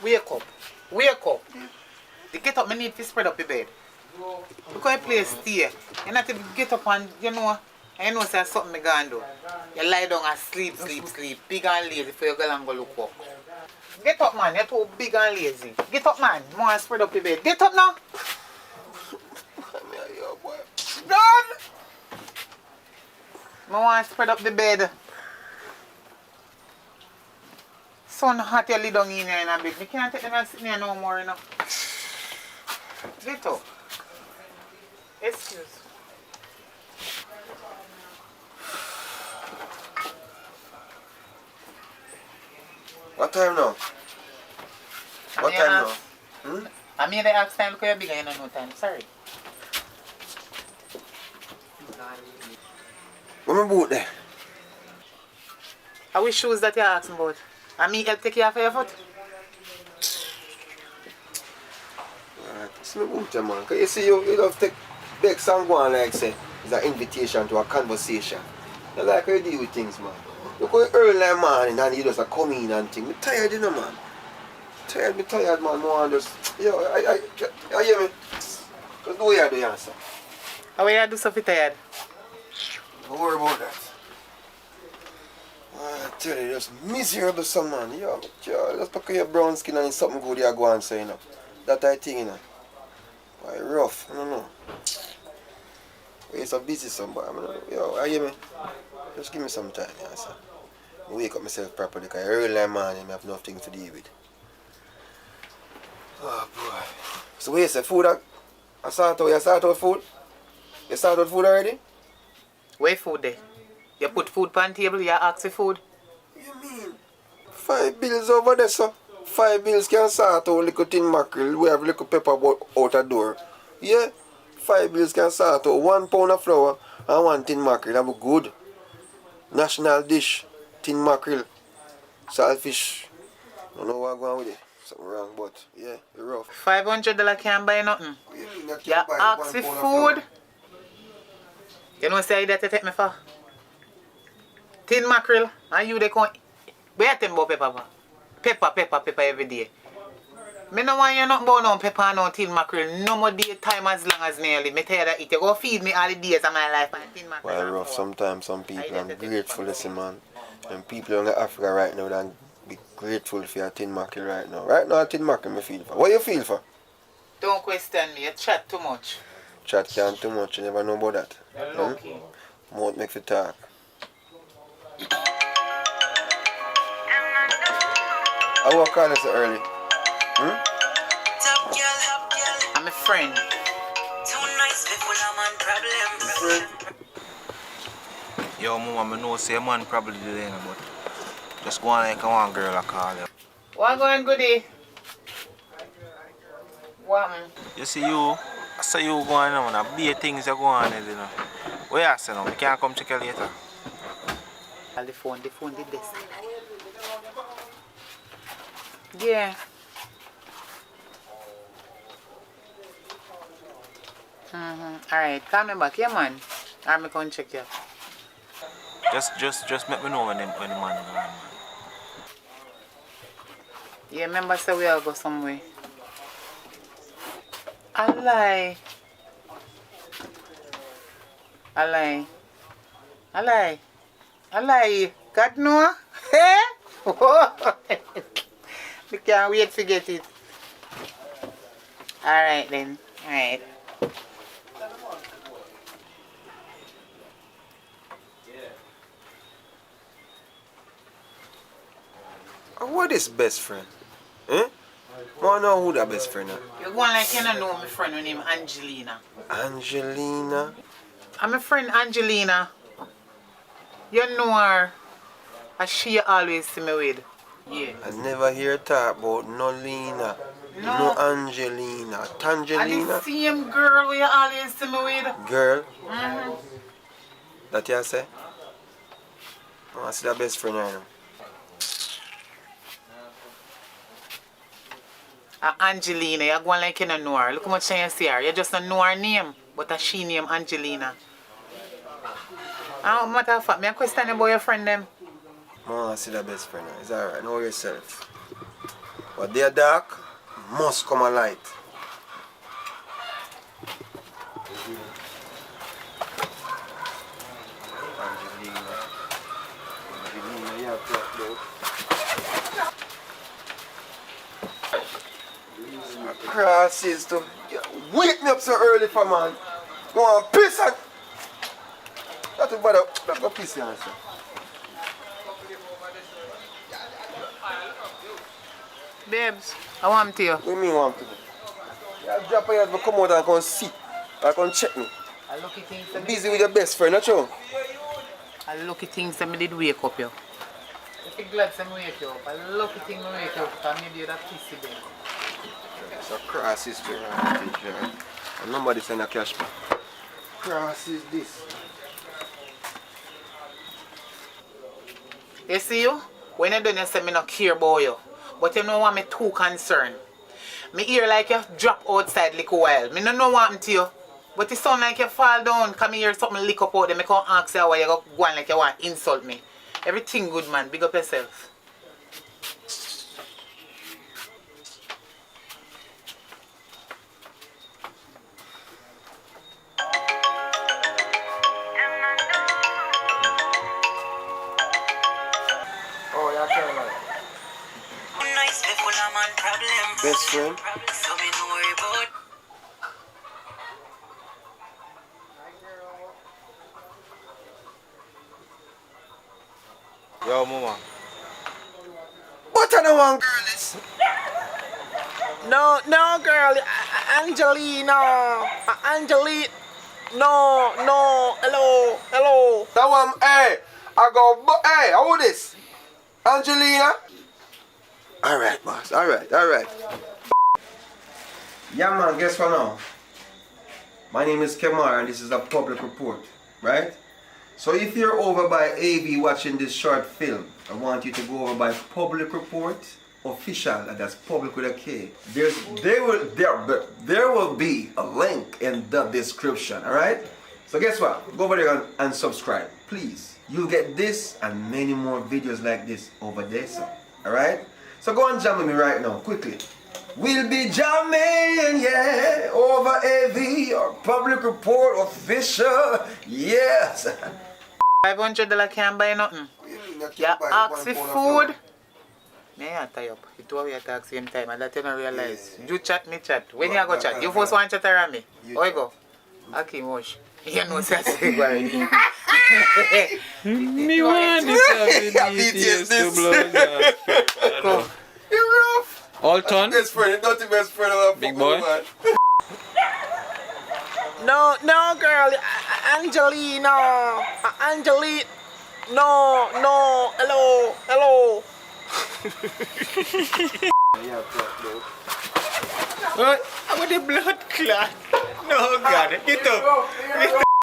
Wake up. Wake up. The get up, I need to spread up the bed. Because you play stay. You not to get up and, you know say something I gonna do. You lie down and sleep. Big and lazy before you go and go look up. Get up, man. You're too big and lazy. Get up, man. More and spread up the bed. Get up now. Done. I want to spread up the bed. Sun hot, you lay down in here in a bed. I can't take them and sit there no more, you know. Get up. Excuse. What time now? What time now? I mean the ask time because you're bigger, you know no time. Sorry. Where my boot there? How which shoes that you're asking about? I mean help take care of your foot? It's my boot there, man. Because you see, you love to take big and go on like say it's an invitation to a conversation. You like how you deal with things, man. You go early morning and you just come in and things. I'm tired, you know, man. Tired, man. No one just, you hear me? Just do what you do, you answer. How will you do something tired? Don't worry about that. I tell you, just miserable some man. Yo, just because your brown skin and it's something good you go and say, you know. That I think, you know. Why rough, I don't know. You're so busy somebody. I mean, yo, you hear me? Just give me some time, yeah, sir. I wake up myself properly because early morning I have nothing to deal with. Oh boy. So wait, say food you start out food? You start out food already? Where food there? You put food on the table, you ask for food? You mean? 5 bills over there, sir. 5 bills can start out little tin mackerel. We have little pepper out the door. Yeah? 5 bills can start out 1 pound of flour and 1 tin mackerel. That would be good. National dish, tin mackerel, saltfish. I don't know what I'm going with it. Something wrong, but yeah, it's rough. $500 can't buy nothing. You ask for food. You know say that you take me for? Tin mackerel, and you they come. Where you think about pepper every day. Me no want you nothing about no pepper and no tin mackerel. No more day time as long as nearly. Me tell you that it you go feed me all the days of my life and tin mackerel. Well, rough sometimes some people I'm grateful listen man. And people in Africa right now then be grateful for your tin mackerel right now. Right now tin mackerel me feel for. What you feel for? Don't question me, you chat too much. Chat can't too much, you never know about that. You're lucky. Mouth make you talk. I walk on this early. I'm a friend. Yo, mama, I know say a man probably there, but just go on like one girl I call you. What going goodie? What man? You see you, I say you going on, and be things you go on, you know. Where you say now? You can't come check you later. The phone did this. Yeah. Alright, call me back, yeah man. I'm going to check you. Just let me know when the man go on, man. Yeah, remember say we all go somewhere. I lie. God know? Hey? We can't wait to get it. Alright then. Alright. What is best friend? Eh? I want to know who that best friend is. You're going like you don't know my friend named Angelina. Angelina? I'm a friend Angelina. You know her. And she always see me with. Yeah. I never hear talk about no Lena. No Angelina. And Tangelina? the same girl you always see me with. Girl? That you say? I want to see that best friend right now. Angelina, you're going like you don't know her. Look how much you see her. You just don't know her name. But she named Angelina. Matter of fact, I question about your friend them. I want to see that best friend now. It's alright. Know yourself. But they are dark, must come a light. Crosses to wake me up so early for man. Go on piss and that's about it. Let's go piss here. Babes, I want to you. What do you mean want to? Yeah, drop your head, but come out and come see. Or come check me. I lucky things that Busy with your best friend, not you? I lucky things that me did wake up you. If you glad to wake you up, I lucky thing me wake you up because maybe you're that pissy bed. It's a cross history, right? And nobody send a cash back. Cross is this. You see you? When you done you say me not care about you. But you know what me too concerned. Me hear like you drop outside like a while. Me no know what happened to you. But it sound like you fall down. Come hear something lick up out there. Me can't ask you why you go on like you want to insult me. Everything good man. Big up yourself. Oh, yeah, Caroline. Best friend. So me no worry about. Yo, mama. What I don't want, girl, is No, girl. Angelina. Angelina. No. Hello. that one, hey, I go, hey, how this? Angelina? Alright, boss, alright. Yeah, man, guess what now? My name is Kemar and this is a public report, right? So if you're over by AV watching this short film, I want you to go over by Public Report Official, and that's public with a K. There will be a link in the description, alright? So guess what? Go over there and subscribe, please. You'll get this and many more videos like this over there, so, alright? So go and jam with me right now, quickly. We'll be jamming, yeah, over AV or Public Report Official, yes. $500 can't buy nothing. You ask for food. Me I tie up. You two of you talk same time and that you don't realize. You chat, me chat. When you go chat? You first want to chat around me. How you go? Aki Mosh. You know what I'm saying? Me want BTS this. Go. You're rough. All done? Best friend, not the best friend of a Big fucking boy. man. No, girl. Angelina. No. Hello. Yeah, bro. What? I want the blood clot. No, God. Get up.